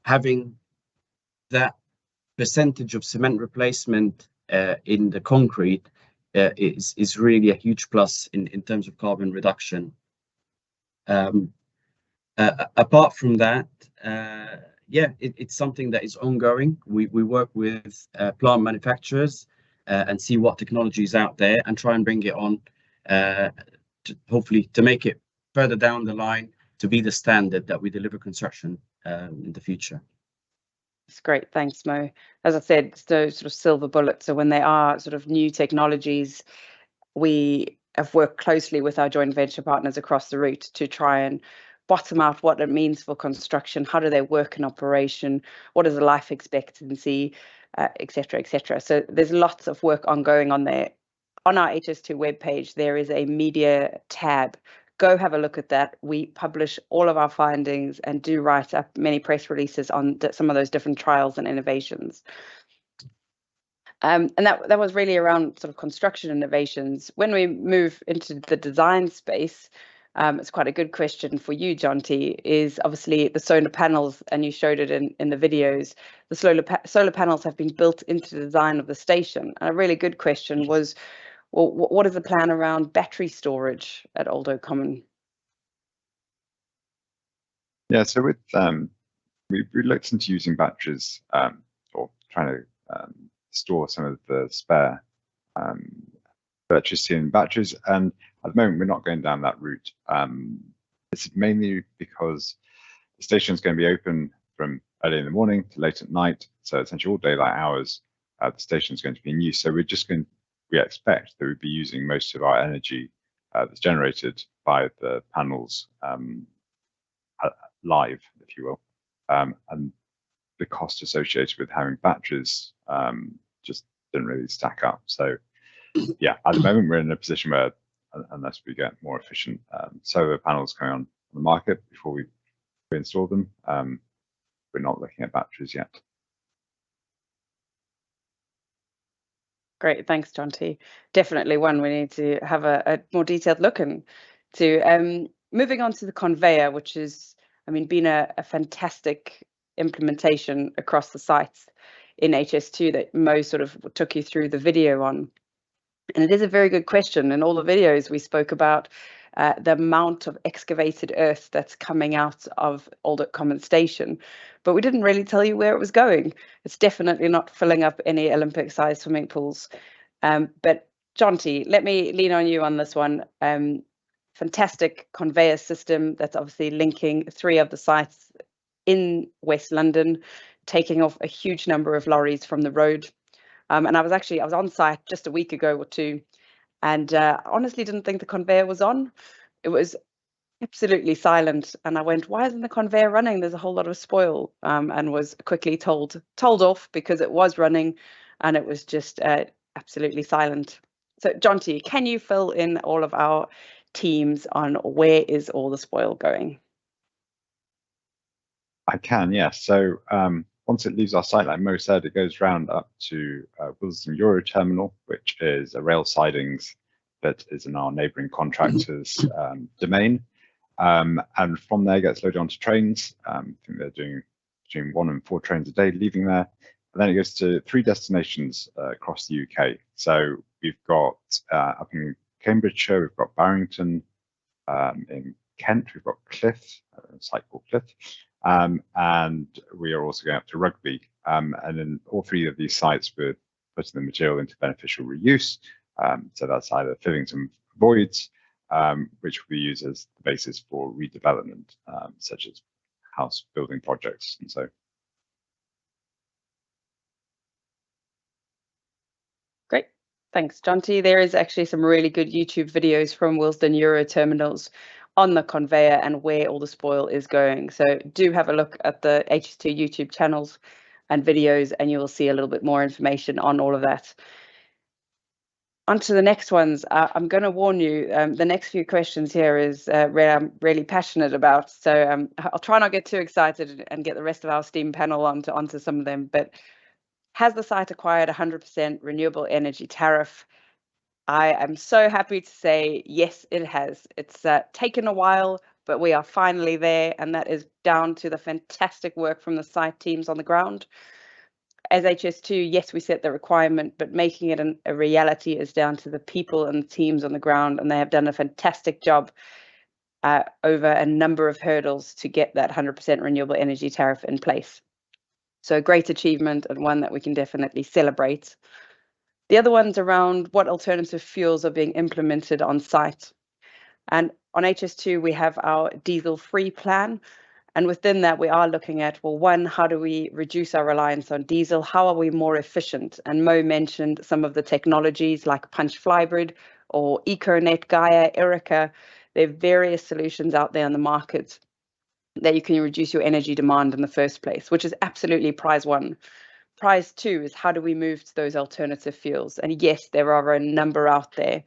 having that percentage of cement replacement in the concrete is really a huge plus in terms of carbon reduction. Apart from that, yeah, it's something that is ongoing. We work with plant manufacturers and see what technology is out there and try and bring it on, hopefully to make it further down the line to be the standard that we deliver construction in the future. That's great. Thanks, Mo. As I said, it's those sort of silver bullets. So when there are sort of new technologies, we have worked closely with our joint venture partners across the route to try and bottom out what it means for construction. How do they work in operation? What is the life expectancy, et cetera, et cetera. So there's lots of work ongoing on there. On our HS2 webpage, there is a media tab. Go have a look at that. We publish all of our findings and do write up many press releases on some of those different trials and innovations. And that was really around sort of construction innovations. When we move into the design space, it's quite a good question for you, Jonty, is obviously the solar panels, and you showed it in the videos. The solar panels have been built into the design of the station. And a really good question was, well, what is the plan around battery storage at Old Oak Common? Yeah, so with we looked into using batteries or trying to store some of the spare electricity in batteries, and at the moment we're not going down that route. It's mainly because the station is going to be open from early in the morning to late at night, so essentially all daylight hours the station is going to be in use. So we expect that we'd be using most of our energy that's generated by the panels live, if you will, and the cost associated with having batteries just didn't really stack up. So yeah, at the moment we're in a position where unless we get more efficient solar panels going on the market before we install them, we're not looking at batteries yet. Great, thanks, Jonty. Definitely one we need to have a more detailed look into. Moving on to the conveyor, which is, I mean, been a fantastic implementation across the sites in HS2 that Mo sort of took you through the video on. And it is a very good question. In all the videos we spoke about the amount of excavated earth that's coming out of Old Oak Common Station, but we didn't really tell you where it was going. It's definitely not filling up any Olympic-sized swimming pools. But Jonty, let me lean on you on this one. Fantastic conveyor system that's obviously linking 3 of the sites in West London, taking off a huge number of lorries from the road. And I was on site just a week ago or 2, and honestly didn't think the conveyor was on. It was absolutely silent, and I went, why isn't the conveyor running? There's a whole lot of spoil, and was quickly told off because it was running and it was just absolutely silent. So Jonty, can you fill in all of our teams on where is all the spoil going? I can, yes. So once it leaves our site, like Mo said, it goes round up to Willesden Euro Terminal, which is a rail sidings that is in our neighbouring contractor's domain. And from there gets loaded onto trains. I think they're doing between 1 and 4 trains a day leaving there. And then it goes to 3 destinations across the UK. So we've got up in Cambridgeshire, we've got Barrington. In Kent, we've got Cliff, a site called Cliff. And we are also going up to Rugby. And in all 3 of these sites, we're putting the material into beneficial reuse. So that's either filling some voids, which we use as the basis for redevelopment, such as house building projects. And so. Great. Thanks, Jonty. There is actually some really good YouTube videos from Willesden Euro Terminals on the conveyor and where all the spoil is going. So do have a look at the HS2 YouTube channels and videos, and you will see a little bit more information on all of that. onto the next ones. I'm going to warn you, the next few questions here is I'm really passionate about. So I'll try not get too excited and get the rest of our STEAM panel onto some of them. But has the site acquired 100% renewable energy tariff? I am so happy to say, yes, it has. It's taken a while, but we are finally there. And that is down to the fantastic work from the site teams on the ground. As HS2, yes, we set the requirement, but making it a reality is down to the people and the teams on the ground. And they have done a fantastic job over a number of hurdles to get that 100% renewable energy tariff in place. So a great achievement and one that we can definitely celebrate. The other one's around what alternative fuels are being implemented on site. And on HS2, we have our diesel-free plan. And within that, we are looking at, well, one, how do we reduce our reliance on diesel? How are we more efficient? And Mo mentioned some of the technologies like Punch Flybrid or EcoNet, Gaia, Erica. There are various solutions out there on the market that you can reduce your energy demand in the first place, which is absolutely prize one. Prize two is how do we move to those alternative fuels? And yes, there are a number out there.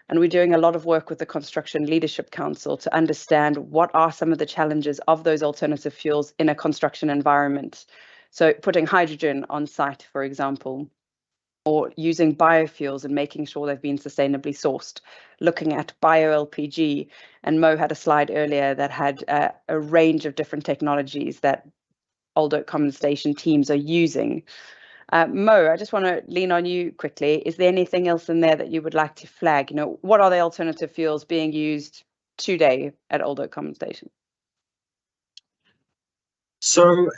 And we're doing a lot of work with the Construction Leadership Council to understand what are some of the challenges of those alternative fuels in a construction environment. So putting hydrogen on site, for example, or using biofuels and making sure they've been sustainably sourced, looking at bio-LPG. And Mo had a slide earlier that had a range of different technologies that Old Oak Common Station teams are using. Mo, I just want to lean on you quickly. Is there anything else in there that you would like to flag? You know, what are the alternative fuels being used today at Old Oak Common Station? So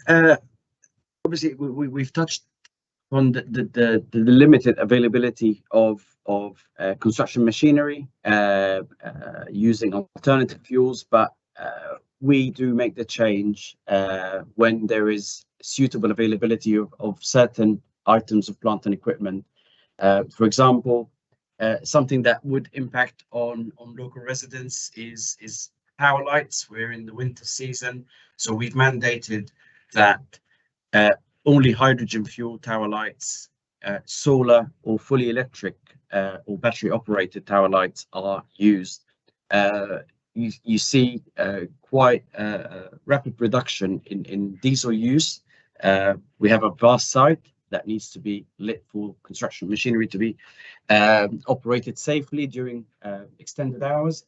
obviously we've touched on the limited availability of construction machinery using alternative fuels, but we do make the change when there is suitable availability of certain items of plant and equipment. For example, something that would impact on local residents is power lights. We're in the winter season, so we've mandated that only hydrogen fuel tower lights, solar or fully electric or battery operated tower lights are used. You see quite a rapid reduction in diesel use. We have a vast site that needs to be lit for construction machinery to be operated safely during extended hours.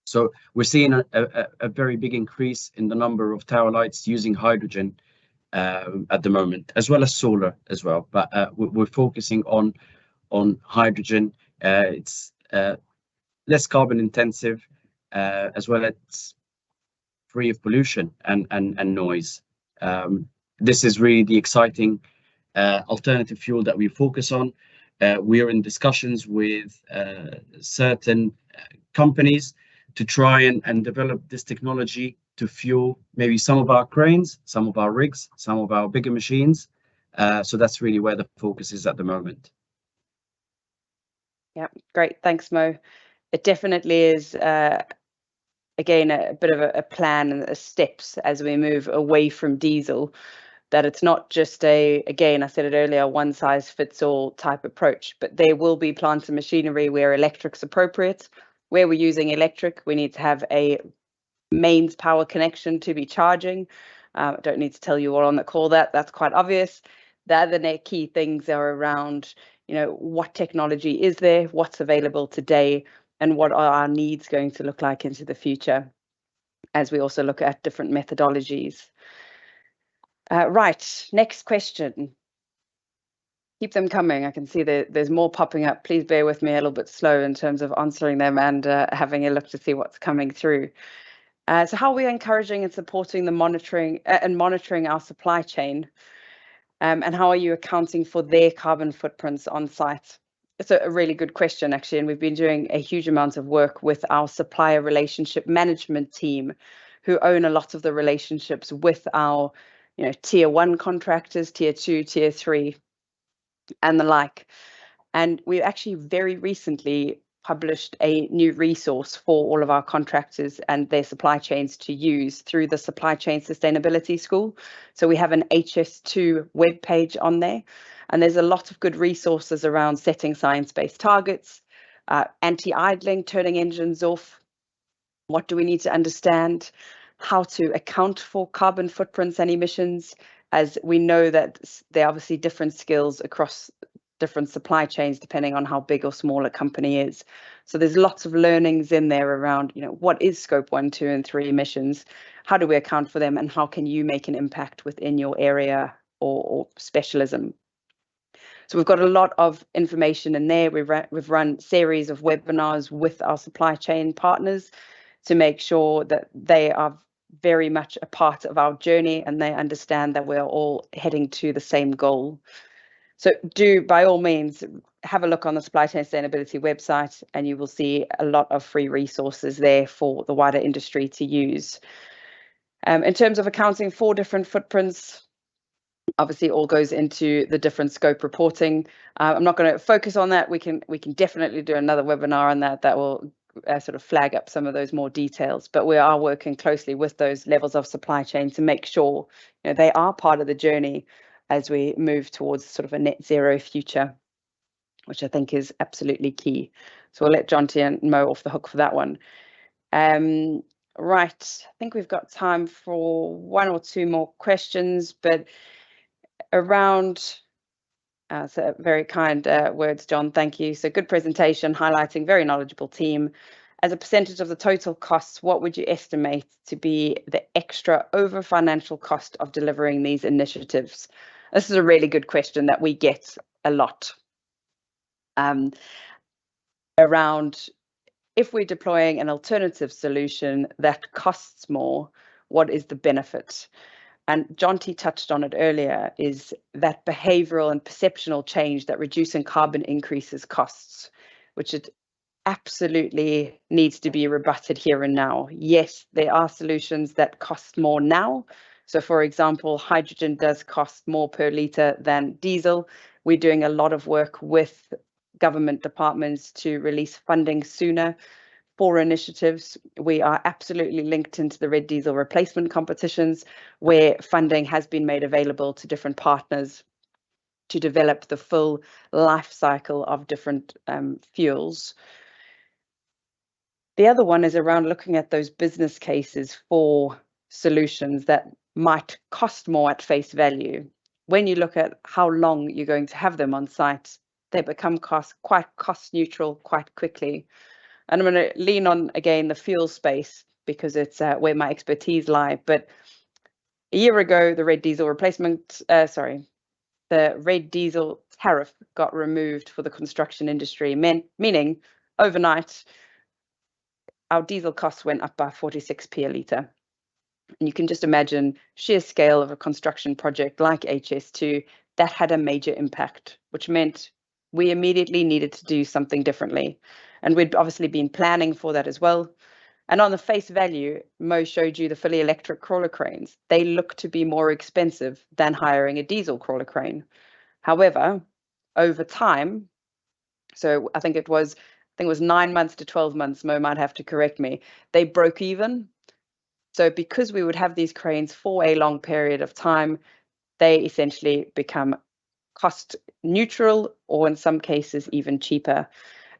So we're seeing a very big increase in the number of tower lights using hydrogen at the moment, as well as solar as well. But we're focusing on hydrogen. It's less carbon intensive, as well as free of pollution and noise. This is really the exciting alternative fuel that we focus on. We are in discussions with certain companies to try and develop this technology to fuel maybe some of our cranes, some of our rigs, some of our bigger machines. So that's really where the focus is at the moment. Yeah, great. Thanks, Mo. It definitely is, again, a bit of a plan and steps as we move away from diesel, that it's not just again, I said it earlier, one size fits all type approach, but there will be plants and machinery where electric's appropriate. Where we're using electric, we need to have a mains power connection to be charging. I don't need to tell you all on the call that's quite obvious. The other key things are around, you know, what technology is there, what's available today, and what are our needs going to look like into the future, as we also look at different methodologies. Right, next question. Keep them coming. I can see there's more popping up. Please bear with me a little bit slow in terms of answering them and having a look to see what's coming through. So how are we encouraging and supporting the monitoring our supply chain? And how are you accounting for their carbon footprints on site? It's a really good question, actually, and we've been doing a huge amount of work with our supplier relationship management team, who own a lot of the relationships with our, you know, tier 1 contractors, tier 2, tier 3, and the like. And we actually very recently published a new resource for all of our contractors and their supply chains to use through the Supply Chain Sustainability School. So we have an HS2 webpage on there, and there's a lot of good resources around setting science-based targets, anti-idling, turning engines off. What do we need to understand? How to account for carbon footprints and emissions, as we know that there are obviously different skills across different supply chains depending on how big or small a company is. So there's lots of learnings in there around, what is scope 1, 2, and 3 emissions? How do we account for them, and how can you make an impact within your area or specialism? So we've got a lot of information in there. We've run series of webinars with our supply chain partners to make sure that they are very much a part of our journey and they understand that we're all heading to the same goal. So do, by all means, have a look on the Supply Chain Sustainability website, and you will see a lot of free resources there for the wider industry to use. In terms of accounting for different footprints, obviously all goes into the different scope reporting. I'm not going to focus on that. We can definitely do another webinar on that will sort of flag up some of those more details, but we are working closely with those levels of supply chain to make sure they are part of the journey as we move towards sort of a net zero future, which I think is absolutely key. So we'll let Jonty and Mo off the hook for that one. Right, I think we've got time for one or two more questions, but around so very kind words, John, thank you. So good presentation, highlighting very knowledgeable team. As a percentage of the total costs, what would you estimate to be the extra over financial cost of delivering these initiatives? This is a really good question that we get a lot. Around if we're deploying an alternative solution that costs more, what is the benefit? And Jonty touched on it earlier, is that behavioural and perceptual change that reducing carbon increases costs, which it absolutely needs to be rebutted here and now. Yes, there are solutions that cost more now. So for example, hydrogen does cost more per litre than diesel. We're doing a lot of work with government departments to release funding sooner for initiatives. We are absolutely linked into the red diesel replacement competitions, where funding has been made available to different partners to develop the full life cycle of different fuels. The other one is around looking at those business cases for solutions that might cost more at face value. When you look at how long you're going to have them on site, they become quite cost neutral quite quickly. And I'm going to lean on, again, the fuel space because it's where my expertise lie. But a year ago, the red diesel the red diesel tariff got removed for the construction industry, meaning overnight, our diesel costs went up by 46p a litre. And you can just imagine sheer scale of a construction project like HS2, that had a major impact, which meant we immediately needed to do something differently. And we'd obviously been planning for that as well. And on the face value, Mo showed you the fully electric crawler cranes. They look to be more expensive than hiring a diesel crawler crane. However, over time, so I think it was 9 months to 12 months, Mo might have to correct me, they broke even. So because we would have these cranes for a long period of time, they essentially become cost neutral, or in some cases even cheaper.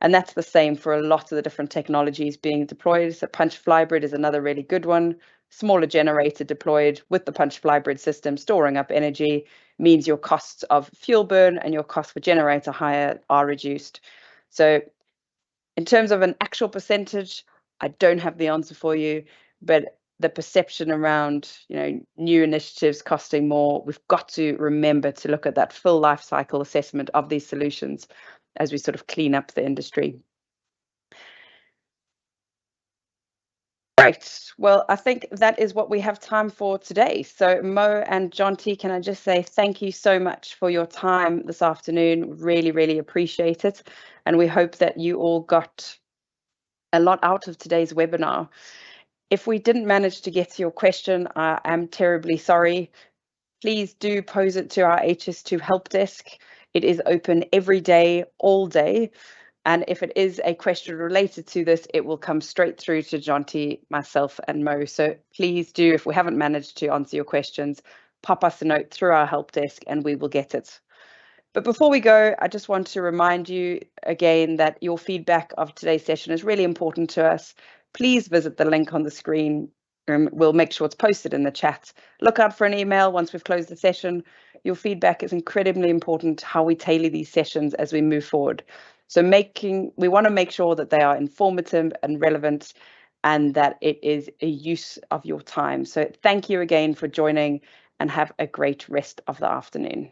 And that's the same for a lot of the different technologies being deployed. So punch flybrid is another really good one. Smaller generator deployed with the punch flybrid system, storing up energy, means your costs of fuel burn and your cost for generator hire are reduced. So in terms of an actual percentage, I don't have the answer for you, but the perception around new initiatives costing more, we've got to remember to look at that full life cycle assessment of these solutions as we sort of clean up the industry. Right, well, I think that is what we have time for today. So Mo and Jonty, can I just say thank you so much for your time this afternoon. Really, really appreciate it. And we hope that you all got a lot out of today's webinar. If we didn't manage to get to your question, I am terribly sorry. Please do pose it to our HS2 help desk. It is open every day, all day. And if it is a question related to this, it will come straight through to Jonty, myself, and Mo. So please do, if we haven't managed to answer your questions, pop us a note through our help desk and we will get it. But before we go, I just want to remind you again that your feedback of today's session is really important to us. Please visit the link on the screen. We'll make sure it's posted in the chat. Look out for an email once we've closed the session. Your feedback is incredibly important to how we tailor these sessions as we move forward. So we want to make sure that they are informative and relevant and that it is a use of your time. So thank you again for joining and have a great rest of the afternoon.